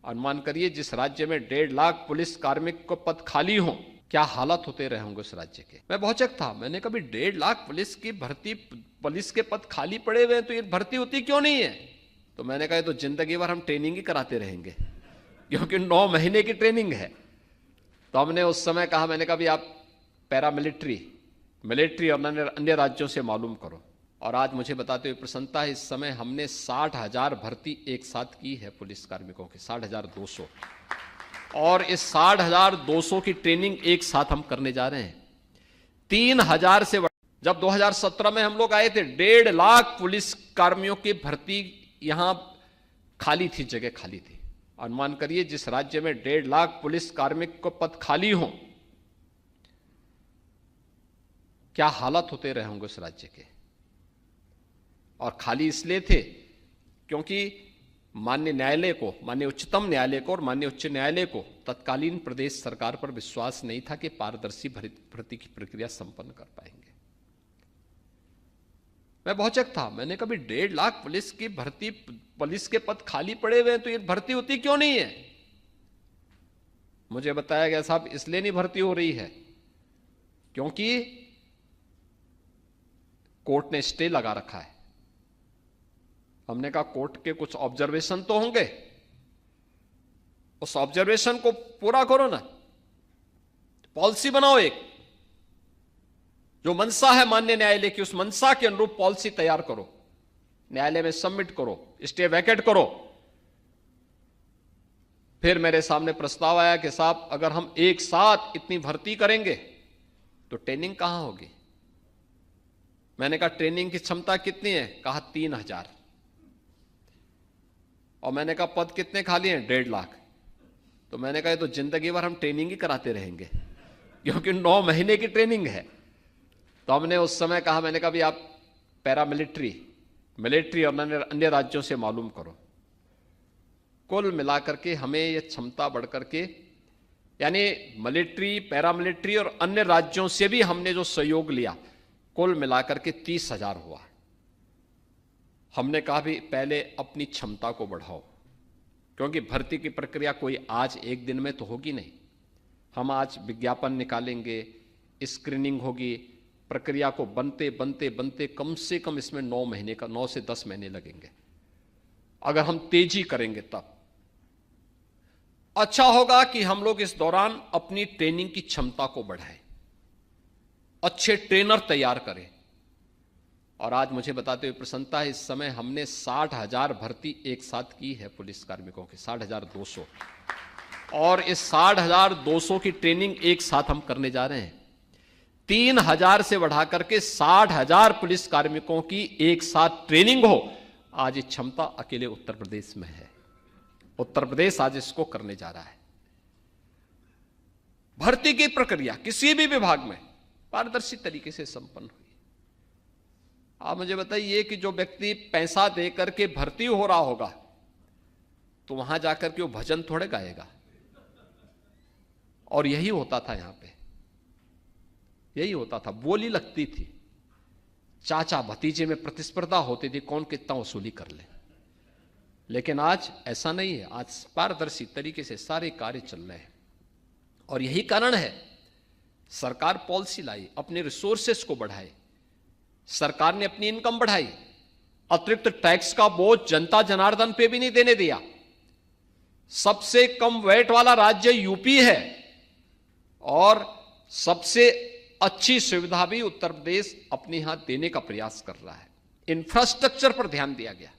अनुमान करिए जिस राज्य में 1.5 लाख पुलिस कार्मिक को पद खाली हों, क्या हालत होते रहे होंगे उस राज्य के। मैं बहुत चौंका था, मैंने कभी 1.5 लाख पुलिस के पद खाली पड़े हुए हैं तो ये भर्ती होती क्यों नहीं है। तो मैंने कहा तो जिंदगी भर हम ट्रेनिंग ही कराते रहेंगे, क्योंकि 9 महीने की ट्रेनिंग है। तो हमने उस समय कहा, मैंने कहा भी आप मिलिट्री और अन्य राज्यों से मालूम करो। और आज मुझे बताते हुए प्रसन्नता है, इस समय हमने 60,000 भर्ती एक साथ की है पुलिस कार्मिकों की, 60,200। और इस 60,200 की ट्रेनिंग एक साथ हम करने जा रहे हैं। 3,000 से जब 2017 में हम लोग आए थे, 1.5 लाख पुलिस कर्मियों की भर्ती यहां खाली थी, जगह खाली थी। अनुमान करिए जिस राज्य में 1.5 लाख पुलिस कार्मिक को पद खाली हों, क्या हालत होते रहे होंगे उस राज्य के। और खाली इसलिए थे क्योंकि माननीय उच्चतम न्यायालय को और माननीय उच्च न्यायालय को तत्कालीन प्रदेश सरकार पर विश्वास नहीं था कि पारदर्शी भर्ती की प्रक्रिया संपन्न कर पाएंगे। मैं बहुत चौंका था, मैंने कभी 1.5 लाख पुलिस के पद खाली पड़े हुए हैं तो ये भर्ती होती क्यों नहीं है। मुझे बताया गया साहब इसलिए नहीं भर्ती हो रही है क्योंकि कोर्ट ने स्टे लगा रखा है। हमने कहा कोर्ट के कुछ ऑब्जर्वेशन तो होंगे, उस ऑब्जर्वेशन को पूरा करो ना, पॉलिसी बनाओ, एक जो मंशा है माननीय न्यायालय की, उस मंशा के अनुरूप पॉलिसी तैयार करो, न्यायालय में सबमिट करो, स्टे वैकेट करो। फिर मेरे सामने प्रस्ताव आया कि साहब अगर हम एक साथ इतनी भर्ती करेंगे तो ट्रेनिंग कहां होगी। मैंने कहा ट्रेनिंग की क्षमता कितनी है, कहा 3,000। और मैंने कहा पद कितने खाली हैं, 1.5 लाख। तो मैंने कहा तो जिंदगी भर हम ट्रेनिंग ही कराते रहेंगे, क्योंकि 9 महीने की ट्रेनिंग है। तो हमने उस समय कहा, मैंने कहा भी आप मिलिट्री और अन्य राज्यों से मालूम करो। कुल मिलाकर के हमें यह क्षमता बढ़कर के, यानी मिलिट्री, पैरामिलिट्री और अन्य राज्यों से भी हमने जो सहयोग लिया, कुल मिलाकर के 30,000 हुआ। हमने कहा भी पहले अपनी क्षमता को बढ़ाओ, क्योंकि भर्ती की प्रक्रिया कोई आज एक दिन में तो होगी नहीं। हम आज विज्ञापन निकालेंगे, स्क्रीनिंग होगी, प्रक्रिया को बनते कम से कम इसमें 9 से 10 महीने लगेंगे। अगर हम तेजी करेंगे तब अच्छा होगा कि हम लोग इस दौरान अपनी ट्रेनिंग की क्षमता को बढ़ाएं, अच्छे ट्रेनर तैयार करें। और आज मुझे बताते हुए प्रसन्नता है, इस समय हमने 60,000 भर्ती एक साथ की है पुलिस कार्मिकों की, 60,200। और इस 60,200 की ट्रेनिंग एक साथ हम करने जा रहे हैं। 3,000 से बढ़ाकर के 60,000 पुलिस कार्मिकों की एक साथ ट्रेनिंग हो, आज ये क्षमता अकेले उत्तर प्रदेश में है। उत्तर प्रदेश आज इसको करने जा रहा है। भर्ती की प्रक्रिया किसी भी विभाग में पारदर्शी तरीके से संपन्न हुई। आप मुझे बताइए कि जो व्यक्ति पैसा देकर के भर्ती हो रहा होगा तो वहां जाकर के वो भजन थोड़े गाएगा। और यही होता था, यहां पे यही होता था, बोली लगती थी, चाचा भतीजे में प्रतिस्पर्धा होती थी, कौन कितना वसूली कर ले। लेकिन आज ऐसा नहीं है, आज पारदर्शी तरीके से सारे कार्य चल रहे हैं। और यही कारण है सरकार पॉलिसी लाई, अपने रिसोर्सेस को बढ़ाए, सरकार ने अपनी इनकम बढ़ाई, अतिरिक्त टैक्स का बोझ जनता जनार्दन पे भी नहीं देने दिया। सबसे कम वैट वाला राज्य यूपी है और सबसे अच्छी सुविधा भी उत्तर प्रदेश अपने यहां देने का प्रयास कर रहा है। इंफ्रास्ट्रक्चर पर ध्यान दिया गया।